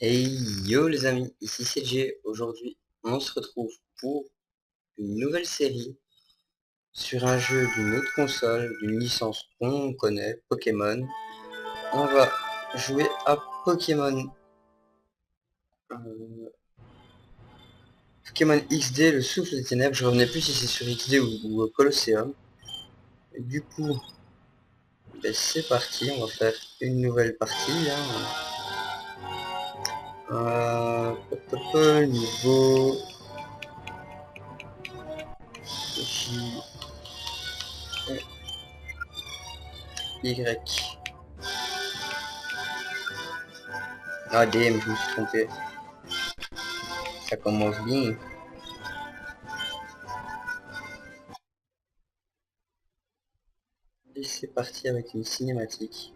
Hey yo les amis, ici c'est J. Aujourd'hui, on se retrouve pour une nouvelle série sur un jeu d'une autre console, d'une licence qu'on connaît, Pokémon. On va jouer à euh, Pokémon XD, le souffle des ténèbres. Je revenais plus si c'est sur XD ou Colosseum. Et du coup, ben, c'est parti, on va faire une nouvelle partie. Niveau J, Y. Ah DM, je me suis trompé. Ça commence bien. Et c'est parti avec une cinématique.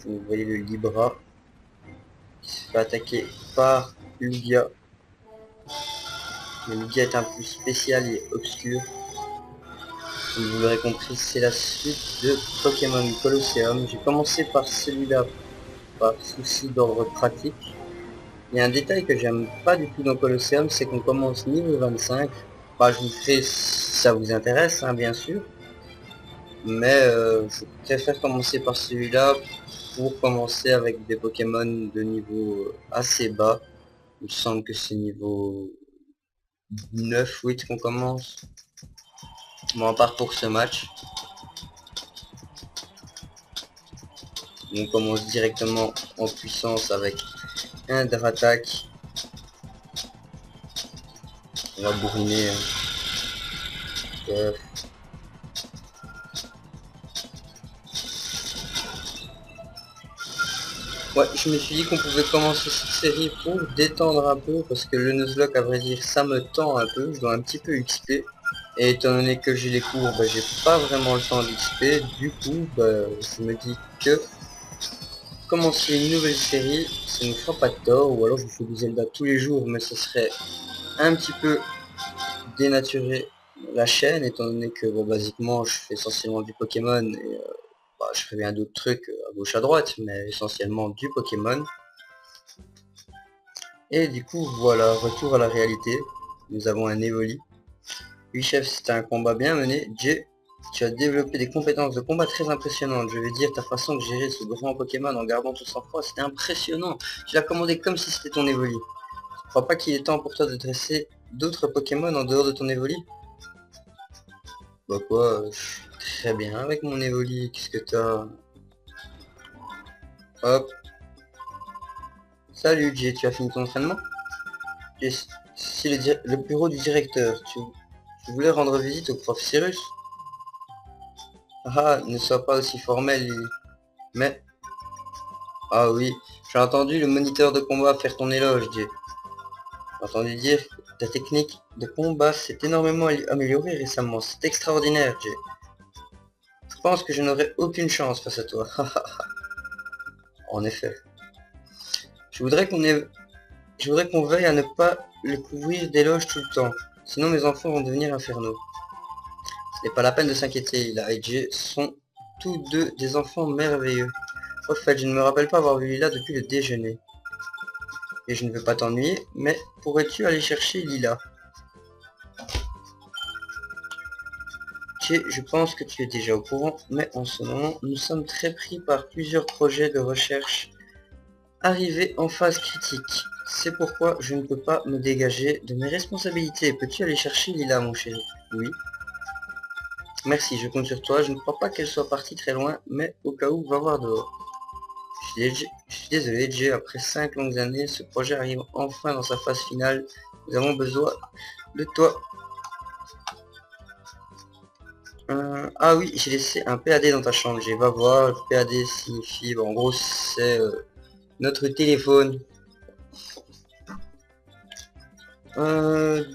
Vous voyez le Libra qui se fait attaquer par Lugia. Le Lugia est un peu spécial et obscur. Comme vous l'aurez compris, c'est la suite de Pokémon Colosseum. J'ai commencé par celui-là par souci d'ordre pratique. Il y a un détail que j'aime pas du tout dans Colosseum, c'est qu'on commence niveau 25. Bah, je vous ferai si ça vous intéresse, hein, bien sûr. Mais je préfère commencer par celui-là pour commencer avec des Pokémon de niveau assez bas. Il me semble que c'est niveau 9-8 qu'on commence. Bon, à part pour ce match. On commence directement en puissance avec un Dratak. On va bourriner. Euh, Ouais, je me suis dit qu'on pouvait commencer cette série pour détendre un peu, parce que le Nuzlocke, à vrai dire, ça me tend un peu, je dois un petit peu XP. Et étant donné que j'ai les cours, bah, j'ai pas vraiment le temps d'XP, du coup, bah, je me dis que commencer une nouvelle série, ça ne fera pas de tort, ou alors je fais du Zelda tous les jours, mais ce serait un petit peu dénaturer la chaîne, étant donné que, bon, basiquement, je fais essentiellement du Pokémon, et bah, je fais bien d'autres trucs à gauche à droite, mais essentiellement du Pokémon. Et du coup, voilà, retour à la réalité. Nous avons un Evoli. Oui, chef, c'était un combat bien mené. Jay, tu as développé des compétences de combat très impressionnantes. Je veux dire, ta façon de gérer ce grand Pokémon en gardant tout sang-froid, c'était impressionnant. Tu l'as commandé comme si c'était ton Evoli. Tu crois pas qu'il est temps pour toi de dresser d'autres Pokémon en dehors de ton Evoli? Bah quoi, je suis très bien avec mon Evoli. Qu'est-ce que t'as? Hop. Salut, Jay, tu as fini ton entraînement? Si le bureau du directeur, tu voulais rendre visite au prof Cyrus? Ah, ne sois pas aussi formel, mais... Ah oui, j'ai entendu le moniteur de combat faire ton éloge, Jay. J'ai entendu dire que ta technique de combat s'est énormément améliorée récemment. C'est extraordinaire, Jay. Je pense que je n'aurai aucune chance face à toi. En effet. Je voudrais qu'on ait... Je voudrais qu'on veille à ne pas le couvrir d'éloges tout le temps. Sinon mes enfants vont devenir infernaux. Ce n'est pas la peine de s'inquiéter, Lila et Jay sont tous deux des enfants merveilleux. Au fait, je ne me rappelle pas avoir vu Lila depuis le déjeuner. Et je ne veux pas t'ennuyer, mais pourrais-tu aller chercher Lila? Jay, je pense que tu es déjà au courant, mais en ce moment, nous sommes très pris par plusieurs projets de recherche arrivés en phase critique. C'est pourquoi je ne peux pas me dégager de mes responsabilités. Peux-tu aller chercher Lila, mon chéri? Oui. Merci, je compte sur toi. Je ne crois pas qu'elle soit partie très loin, mais au cas où, va voir dehors. Je suis désolé, Jay, après 5 longues années, ce projet arrive enfin dans sa phase finale. Nous avons besoin de toi. Ah oui, j'ai laissé un PAD dans ta chambre. J'ai va voir, le PAD signifie, bon, en gros, c'est notre téléphone.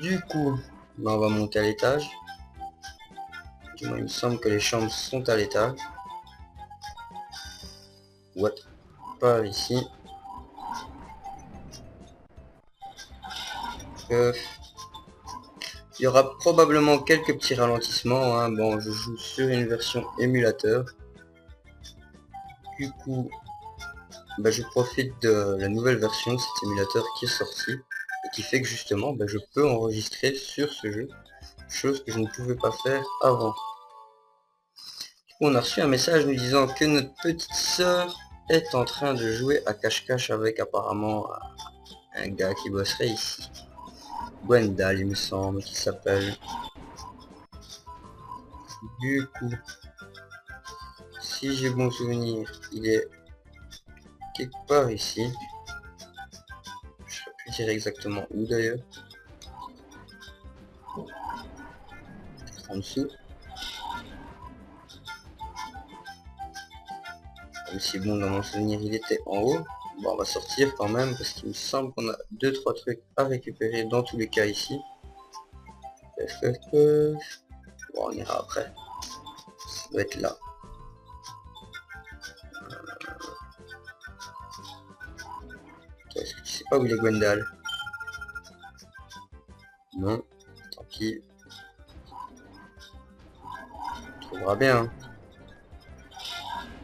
Du coup, bah, on va monter à l'étage. Du moins, il me semble que les chambres sont à l'étage. What? par ici. Il y aura probablement quelques petits ralentissements, hein. Bon, je joue sur une version émulateur. Du coup, bah, je profite de la nouvelle version de cet émulateur qui est sorti et qui fait que justement, bah, je peux enregistrer sur ce jeu, chose que je ne pouvais pas faire avant. Du coup, on a reçu un message nous disant que notre petite sœur est en train de jouer à cache-cache avec apparemment un gars qui bosserait ici. Gwendal, il me semble qu'il s'appelle. Du coup, si j'ai bon souvenir, il est quelque part ici. Je ne saurais plus dire exactement où d'ailleurs. En dessous. Même si bon, dans mon souvenir, il était en haut. Bon, on va sortir quand même parce qu'il me semble qu'on a 2-3 trucs à récupérer dans tous les cas ici. Bon, on ira après. Ça doit être là. Est-ce que tu sais pas où il est Gwendal? Non, tant pis. On trouvera bien. Hein.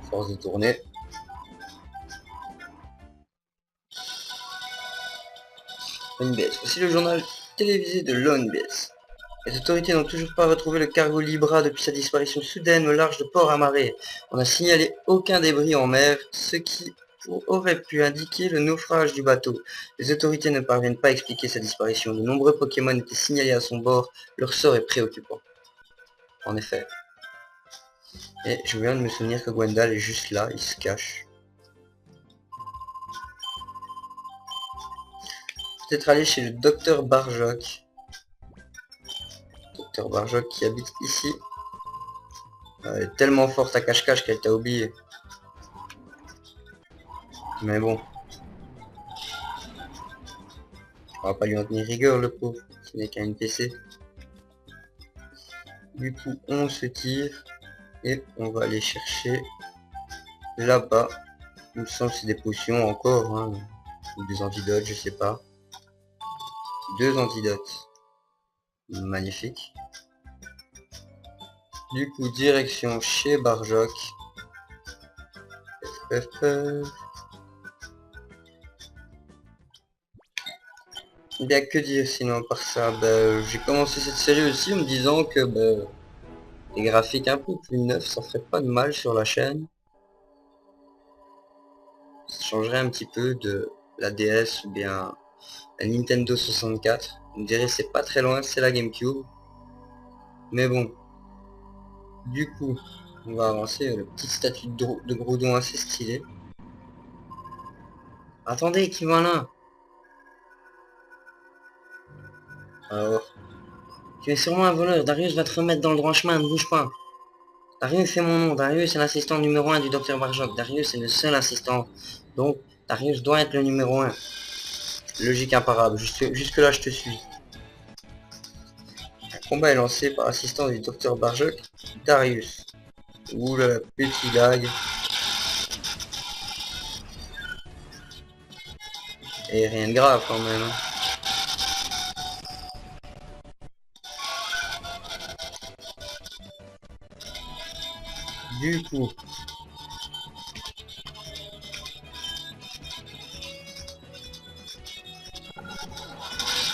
Force de tourner. ONBS. Voici le journal télévisé de l'ONBS. Les autorités n'ont toujours pas retrouvé le cargo Libra depuis sa disparition soudaine au large de Port-Amaré. On n'a signalé aucun débris en mer, ce qui aurait pu indiquer le naufrage du bateau. Les autorités ne parviennent pas à expliquer sa disparition. De nombreux Pokémon étaient signalés à son bord. Leur sort est préoccupant. En effet. Et je viens de me souvenir que Gwendal est juste là, il se cache. Peut-être aller chez le docteur Barjoc. Docteur Barjoc qui habite ici. Elle est tellement forte à cache-cache qu'elle t'a oublié. Mais bon. On va pas lui en tenir rigueur, le pauvre. Ce n'est qu'un NPC. Du coup, on se tire. Et on va aller chercher là-bas. Il me semble que c'est des potions encore. Hein, ou des antidotes, je sais pas. 2 antidotes. Magnifique. Du coup, direction chez Barjoc. Bien, que dire sinon par ça, j'ai commencé cette série aussi en me disant que les graphiques un peu plus neufs, ça ferait pas de mal sur la chaîne. Ça changerait un petit peu de la DS ou bien la Nintendo 64. On dirait c'est pas très loin, c'est la GameCube. Mais bon, du coup, on va avancer. Le petit statue de Groudon assez stylé. Attendez, qui va là? Alors, tu es sûrement un voleur. Darius va te remettre dans le droit chemin, ne bouge pas. Darius, c'est mon nom. Darius est l'assistant numéro 1 du docteur Barjoc. Darius est le seul assistant. Donc, Darius doit être le numéro 1. Logique imparable. Jusque là, je te suis. Un combat est lancé par assistant du docteur Barjoc, Darius. Ouh là là, petit lag. Et rien de grave quand même. Hein. Du coup.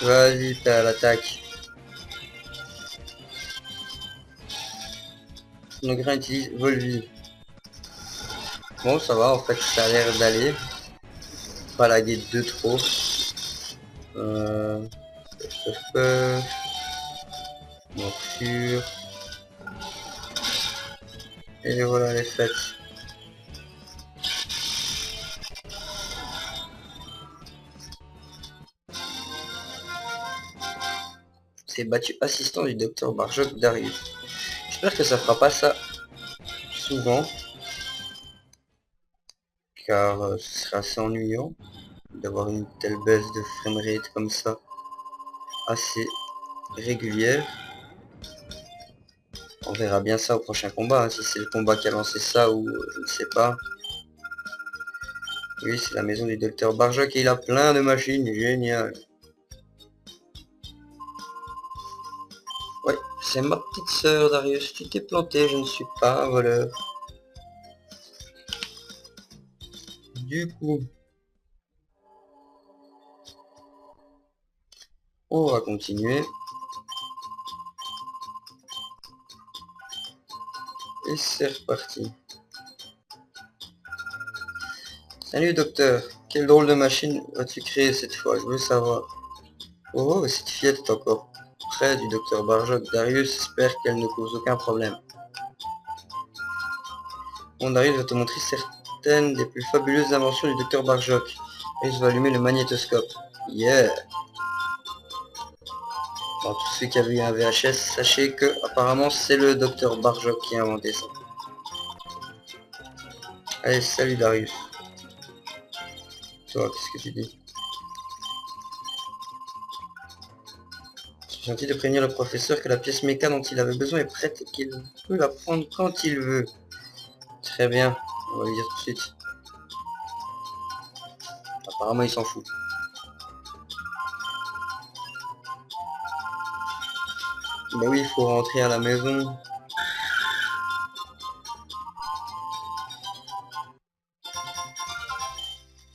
Vas-y, t'as l'attaque. Le grain utilise Volvi. Bon, ça va, en fait, ça a l'air d'aller. Pas laguer de trop. Morsure. Et voilà les fêtes. C'est battu assistant du docteur Barjoc Darius. J'espère que ça fera pas ça souvent. Car ce serait assez ennuyant d'avoir une telle baisse de framerate comme ça. Assez régulière. On verra bien ça au prochain combat, hein, si c'est le combat qui a lancé ça ou je ne sais pas. Oui, c'est la maison du docteur Barjac et il a plein de machines, génial. Ouais, c'est ma petite sœur, Darius. Tu t'es planté, je ne suis pas un voleur. Du coup, on va continuer. Et c'est reparti. Salut docteur, quelle drôle de machine as-tu créé cette fois? Je veux savoir. Oh, cette fillette est encore près du docteur Barjac. Darius espère qu'elle ne cause aucun problème. Bon, Darius va te montrer certaines des plus fabuleuses inventions du docteur Barjac. Darius va allumer le magnétoscope. Yeah! Bon, tous ceux qui avaient eu un VHS, sachez que apparemment c'est le docteur Barjac qui a inventé ça. Allez, salut Darius. Toi, qu'est-ce que tu dis? C'est gentil de prévenir le professeur que la pièce méca dont il avait besoin est prête et qu'il peut la prendre quand il veut. Très bien, on va lui dire tout de suite. Apparemment il s'en fout. Bah oui, il faut rentrer à la maison.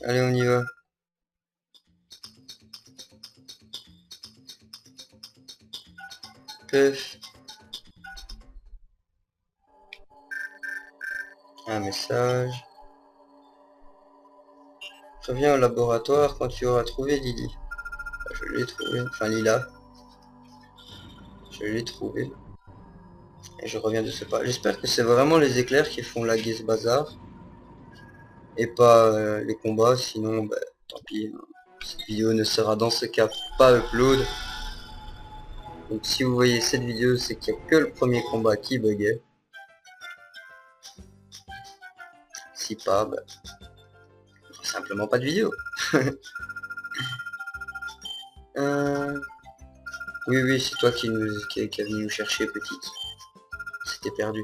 Allez, on y va. Pef. Un message. Reviens au laboratoire quand tu auras trouvé Lily. Je l'ai trouvé. Enfin, Lila. Je l'ai trouvé. Et je reviens de ce pas. J'espère que c'est vraiment les éclairs qui font laguer ce bazar. Et pas les combats. Sinon, bah, tant pis. Hein. Cette vidéo ne sera dans ce cas pas upload. Donc si vous voyez cette vidéo, c'est qu'il n'y a que le premier combat qui buguait. Si pas, bah, simplement pas de vidéo. Oui, oui, c'est toi qui est venu nous chercher, petite. C'était perdu.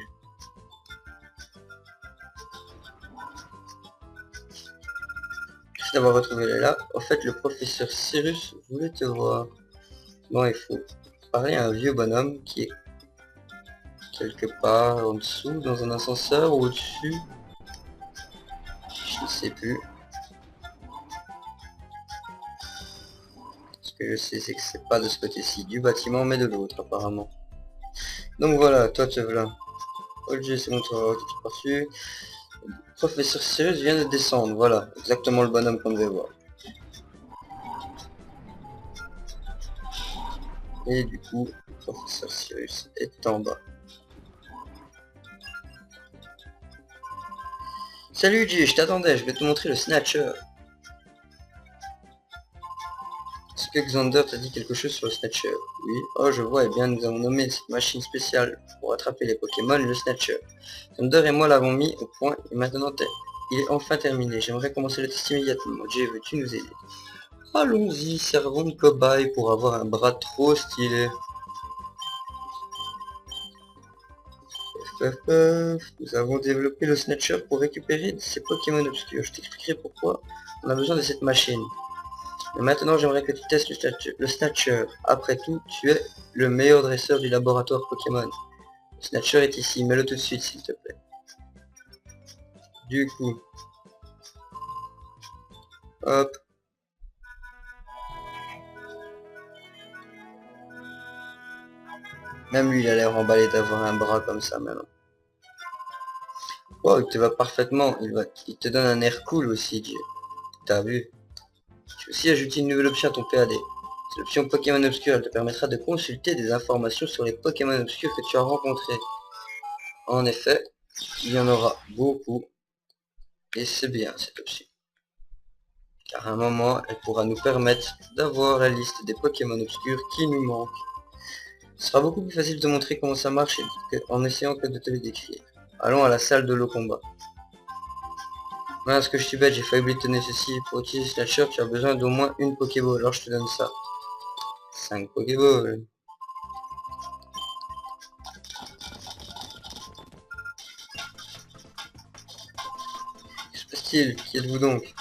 Merci d'avoir retrouvé Léla. Au fait, le professeur Cyrus voulait te voir. Bon, il faut parler à un vieux bonhomme qui est quelque part en dessous, dans un ascenseur ou au-dessus. Je ne sais plus. Ce que je sais, c'est que c'est pas de ce côté-ci du bâtiment, mais de l'autre, apparemment. Donc voilà, toi te voilà. OG, c'est mon tour, par-dessus. Professeur Cyrus vient de descendre, voilà, exactement le bonhomme qu'on devait voir. Et du coup, le professeur Cyrus est en bas. Salut G, je t'attendais, je vais te montrer le Snatcher. Est-ce que Xander t'a dit quelque chose sur le Snatcher? Oui. Oh, je vois, eh bien, nous avons nommé cette machine spéciale pour attraper les Pokémon le Snatcher. Xander et moi l'avons mis au point et maintenant il est enfin terminé. J'aimerais commencer le test immédiatement. Jay, veux-tu nous aider? Allons-y, servons de cobaye pour avoir un bras trop stylé. Nous avons développé le Snatcher pour récupérer ces Pokémon obscurs. Je t'expliquerai pourquoi on a besoin de cette machine. Mais maintenant, j'aimerais que tu testes le Snatcher. Après tout, tu es le meilleur dresseur du laboratoire Pokémon. Le Snatcher est ici, mets-le tout de suite, s'il te plaît. Du coup... Hop. Même lui, il a l'air emballé d'avoir un bras comme ça, maintenant. Oh, il te va parfaitement. Il te donne un air cool aussi, Jay. T'as vu? Tu peux aussi ajouter une nouvelle option à ton PAD. C'est l'option Pokémon Obscur. Elle te permettra de consulter des informations sur les Pokémon obscurs que tu as rencontrés. En effet, il y en aura beaucoup. Et c'est bien cette option. Car à un moment, elle pourra nous permettre d'avoir la liste des Pokémon obscurs qui nous manquent. Ce sera beaucoup plus facile de te montrer comment ça marche en essayant que de te les décrire. Allons à la salle de combat. Voilà ce que je suis bête, j'ai failli oublier de te donner ceci. Pour utiliser Snatcher, tu as besoin d'au moins une Pokéball. Alors je te donne ça. 5 Pokéballs. Qu'est-ce qui se passe-t-il? Qui êtes-vous donc?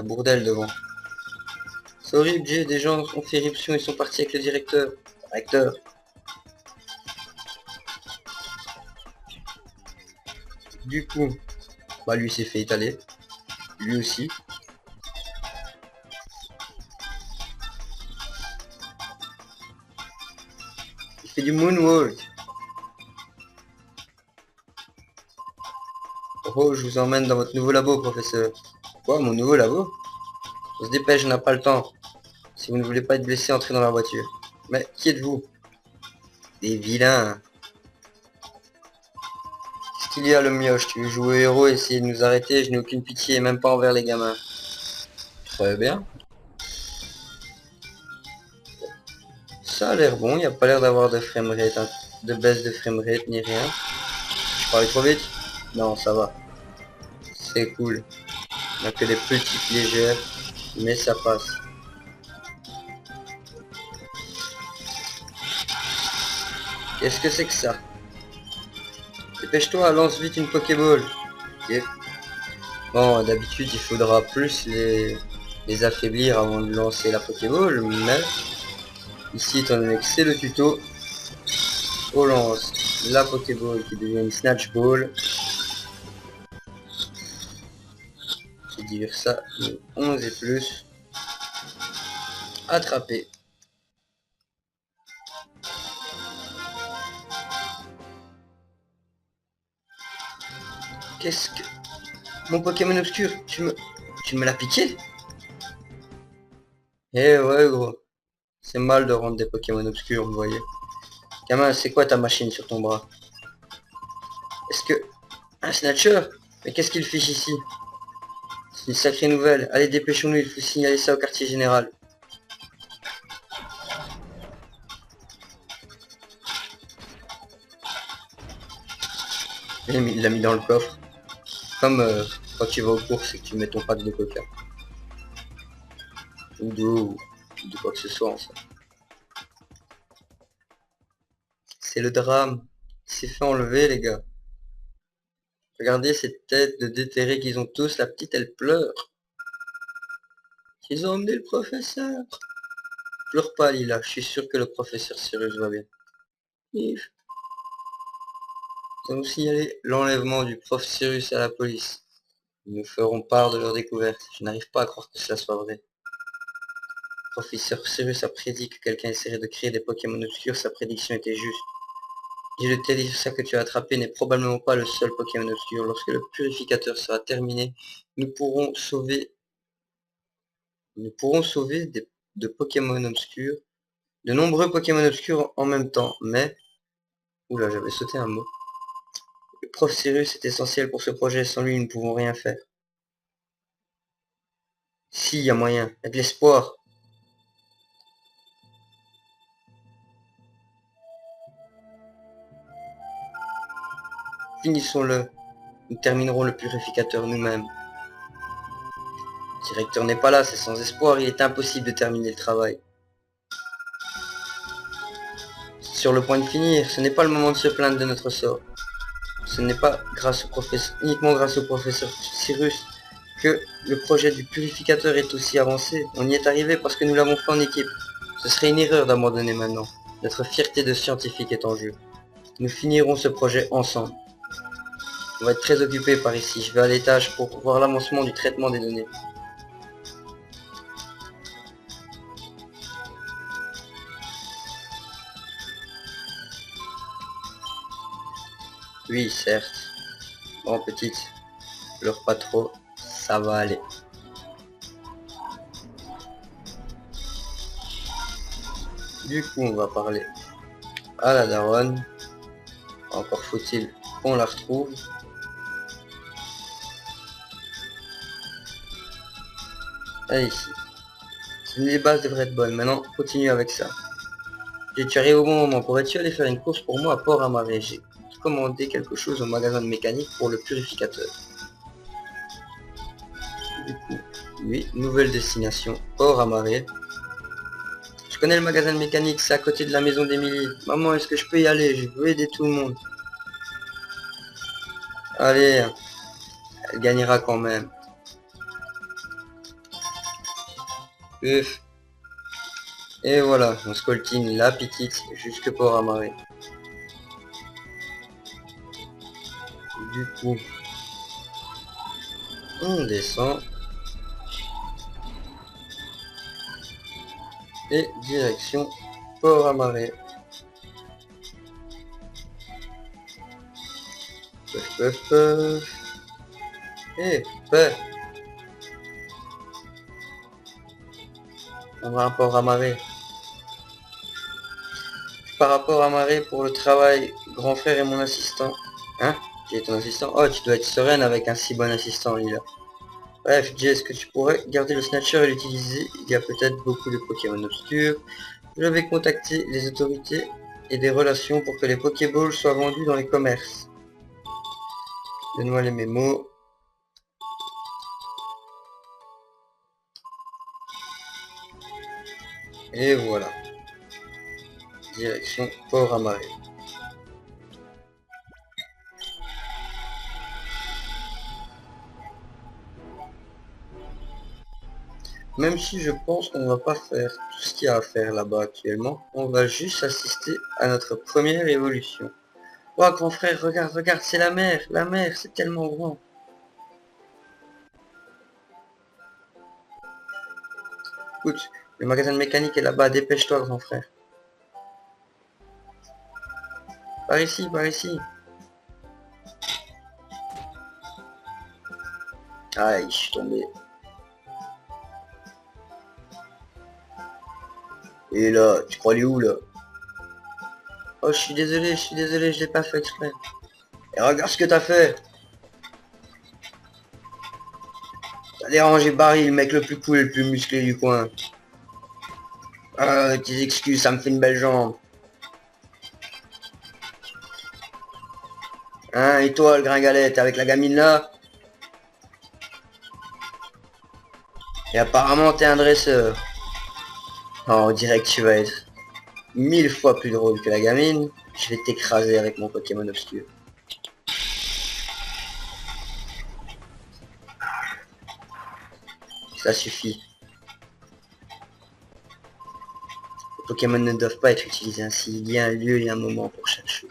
Un bordel devant. C'est horrible, Jay, des gens ont fait éruption et sont partis avec le directeur. Directeur. Du coup, bah lui s'est fait étaler. Lui aussi. Il fait du moonwalk. Oh, je vous emmène dans votre nouveau labo, professeur. Quoi, mon nouveau labo? On se dépêche, on n'a pas le temps. Si vous ne voulez pas être blessé, entrez dans la voiture. Mais qui êtes-vous? Des vilains. Qu'est-ce qu'il y a, le mioche? Tu veux jouer au héros et essayer de nous arrêter? Je n'ai aucune pitié, même pas envers les gamins. Très bien. Ça a l'air bon, il n'y a pas l'air d'avoir de framerate, hein, de baisse de framerate ni rien. Je parlais trop vite? Non, ça va. C'est cool. On a que des petites légères, mais ça passe. Qu'est-ce que c'est que ça? Dépêche-toi, lance vite une Pokéball. Ok. Bon, d'habitude, il faudra plus les affaiblir avant de lancer la Pokéball, mais ici, étant donné que c'est le tuto, on lance la Pokéball qui devient une Snatch Ball. J'ai dit ça, 11 et plus. Attrapé. Qu'est-ce que... Mon Pokémon obscur, tu me l'as piqué? Eh ouais gros, c'est mal de rendre des Pokémon obscurs, vous voyez. Gamin, c'est quoi ta machine sur ton bras? Est-ce que... Un Snatcher? Mais qu'est-ce qu'il fiche ici? C'est une sacrée nouvelle. Allez, dépêchons-nous, il faut signaler ça au quartier général. Il l'a mis dans le coffre. Comme quand tu vas aux courses et que tu mets ton pack de coca. Ou d'eau, ou de quoi que ce soit en fait. C'est le drame. Il s'est fait enlever les gars. Regardez cette tête de déterrés qu'ils ont tous. La petite elle pleure. Ils ont emmené le professeur. Pleure pas Lila, je suis sûr que le professeur Cyrus va bien. Yves. Nous allons signaler l'enlèvement du prof Cyrus à la police. Ils nous feront part de leur découverte. Je n'arrive pas à croire que cela soit vrai. Le professeur Cyrus a prédit que quelqu'un essaierait de créer des Pokémon obscurs. Sa prédiction était juste. Et le Télissa que tu as attrapé n'est probablement pas le seul Pokémon obscur. Lorsque le purificateur sera terminé, nous pourrons sauver de Pokémon obscurs, de nombreux Pokémon obscurs en même temps. Mais, oula, j'avais sauté un mot. Le prof Cyrus est essentiel pour ce projet. Sans lui, nous ne pouvons rien faire. Si, il y a moyen. Il y a de l'espoir. Finissons-le. Nous terminerons le purificateur nous-mêmes. Le directeur n'est pas là, c'est sans espoir. Il est impossible de terminer le travail. Sur le point de finir, ce n'est pas le moment de se plaindre de notre sort. Ce n'est pas uniquement grâce au professeur Cyrus que le projet du purificateur est aussi avancé. On y est arrivé parce que nous l'avons fait en équipe. Ce serait une erreur d'abandonner maintenant. Notre fierté de scientifique est en jeu. Nous finirons ce projet ensemble. On va être très occupé par ici. Je vais à l'étage pour voir l'avancement du traitement des données. Oui, certes. Bon, petite, pleure pas trop, ça va aller. Du coup, on va parler à la daronne. Encore faut-il qu'on la retrouve. Allez, ici. Les bases devraient être bonnes. Maintenant, continue avec ça. Tu arrives au bon moment. Pourrais-tu aller faire une course pour moi à Port-à-Marée? J'ai commandé quelque chose au magasin de mécanique pour le purificateur. Du coup, oui, nouvelle destination, Port-à-Marée. Je connais le magasin de mécanique, c'est à côté de la maison d'Emilie. Maman, est-ce que je peux y aller? Je veux aider tout le monde. Allez, elle gagnera quand même. Puf. Et voilà, on scoltine la petite jusque port amarré. Du coup, on descend. Et direction port amarré. Puff, puff, puff. Et ben, on va un port amarré. Par rapport à Marée pour le travail, grand frère et mon assistant. Hein? Qui est ton assistant? Oh, tu dois être sereine avec un si bon assistant, Lila. Bref, Jay, est-ce que tu pourrais garder le Snatcher et l'utiliser? Il y a peut-être beaucoup de Pokémon obscurs. Je vais contacter les autorités et des relations pour que les Pokéballs soient vendus dans les commerces. Donne-moi les mémos. Et voilà. Direction Port Amaré. Même si je pense qu'on va pas faire tout ce qu'il y a à faire là-bas actuellement, on va juste assister à notre première évolution. Oh grand frère, regarde, regarde, c'est la mer, c'est tellement grand. Écoute, le magasin de mécanique est là-bas, dépêche-toi grand frère. Par ici, par ici. Aïe, je suis tombé. Et là, tu crois aller où là? Oh, je suis désolé, je l'ai pas fait exprès. Et regarde ce que t'as fait. T'as dérangé Barry, le mec le plus cool et le plus musclé du coin. Ah, tes excuses, ça me fait une belle jambe. Hein, et toi, le gringalet, t'es avec la gamine là? Et apparemment, t'es un dresseur. Oh, on dirait que tu vas être 1000 fois plus drôle que la gamine. Je vais t'écraser avec mon Pokémon obscur. Ça suffit. Les Pokémon ne doivent pas être utilisés ainsi. Il y a un lieu et un moment pour chaque chose.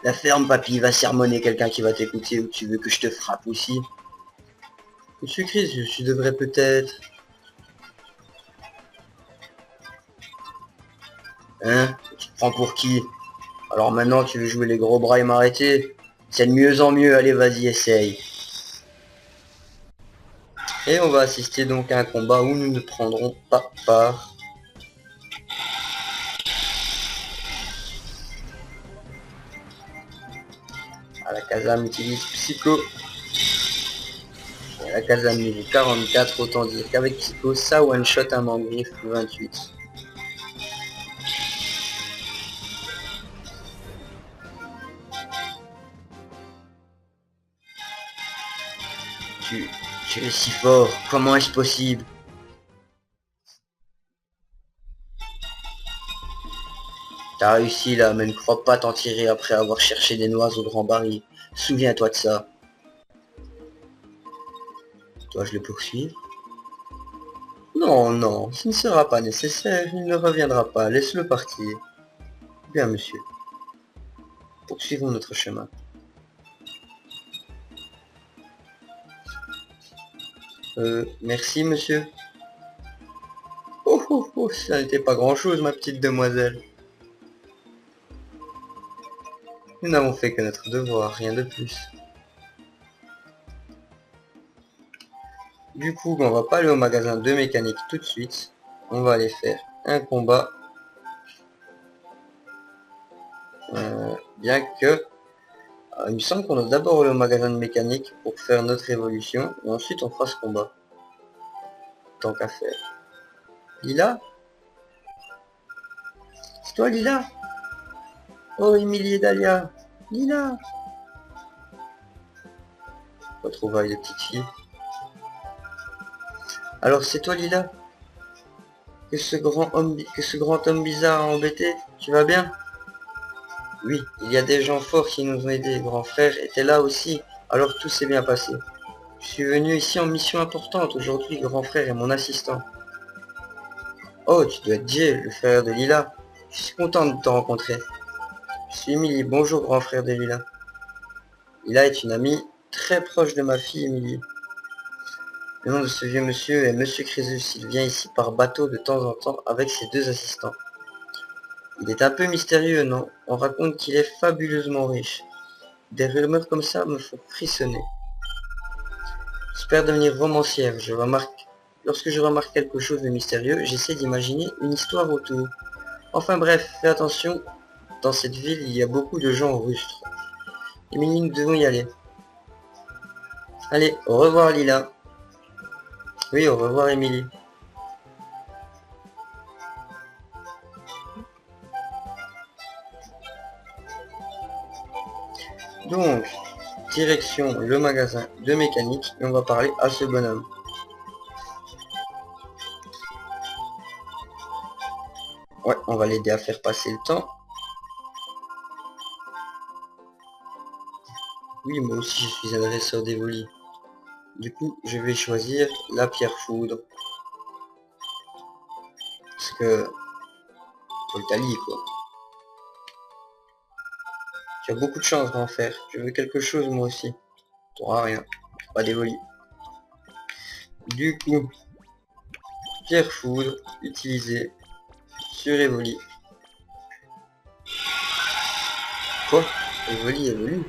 La ferme, papy, va sermonner quelqu'un qui va t'écouter ou tu veux que je te frappe aussi? Monsieur Chris, je devrais peut-être... Hein? Tu te prends pour qui? Alors maintenant, tu veux jouer les gros bras et m'arrêter? C'est de mieux en mieux, allez, vas-y, essaye. Et on va assister donc à un combat où nous ne prendrons pas part. À la Kazam utilise Psycho. Et la Kazam niveau 44, autant dire qu'avec Psycho, ça one-shot un Mangriffe 28. Tu es si fort, comment est-ce possible? T'as réussi là, mais ne crois pas t'en tirer après avoir cherché des noix au grand baril. Souviens-toi de ça. Dois-je le poursuivre? Non, non, ce ne sera pas nécessaire, il ne reviendra pas, laisse-le partir. Bien, monsieur. Poursuivons notre chemin. Merci, monsieur. Oh, oh, oh, ça n'était pas grand-chose, ma petite demoiselle. Nous n'avons fait que notre devoir, rien de plus. Du coup, on va pas aller au magasin de mécanique tout de suite. On va aller faire un combat. Bien que... il me semble qu'on doit d'abord aller au magasin de mécanique pour faire notre évolution. Et ensuite, on fera ce combat. Tant qu'à faire. Lila? C'est toi, Lila? Oh, Émilie et Dahlia. Lila? Retrouvailles de petite fille. Alors, c'est toi, Lila? Que ce grand homme bizarre a embêté? Tu vas bien? Oui, il y a des gens forts qui nous ont aidés. Grand frère était là aussi, alors tout s'est bien passé. Je suis venu ici en mission importante. Aujourd'hui, grand frère est mon assistant. Oh, tu dois être Jay, le frère de Lila. Je suis content de te rencontrer. Je suis Emily. Bonjour, grand frère de Lila. Lila est une amie très proche de ma fille, Emily. Le nom de ce vieux monsieur est Monsieur Crésus. Il vient ici par bateau de temps en temps avec ses 2 assistants. Il est un peu mystérieux, non? On raconte qu'il est fabuleusement riche. Des rumeurs comme ça me font frissonner. J'espère devenir romancière. Lorsque je remarque quelque chose de mystérieux, j'essaie d'imaginer une histoire autour. Enfin bref, fais attention, dans cette ville, il y a beaucoup de gens rustres. Émilie, nous devons y aller. Allez, au revoir Lila. Oui, au revoir Émilie. Donc, direction le magasin de mécanique et on va parler à ce bonhomme. Ouais, on va l'aider à faire passer le temps. Oui, moi aussi je suis un dresseur d'Evoli. Du coup, je vais choisir la pierre foudre. Parce que... faut le talier quoi. Tu as beaucoup de chance grand frère. Je veux quelque chose moi aussi. T'auras rien. Pas d'Evoli. Du coup, pierre foudre utilisée sur Evoli. Quoi? Evoli évolue.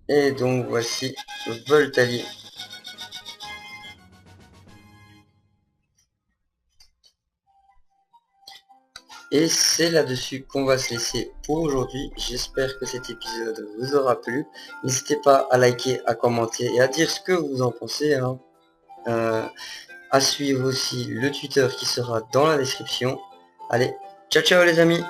Et donc voici Voltali. Et c'est là-dessus qu'on va se laisser pour aujourd'hui. J'espère que cet épisode vous aura plu. N'hésitez pas à liker, à commenter et à dire ce que vous en pensez, hein. À suivre aussi le Twitter qui sera dans la description. Allez, ciao ciao les amis!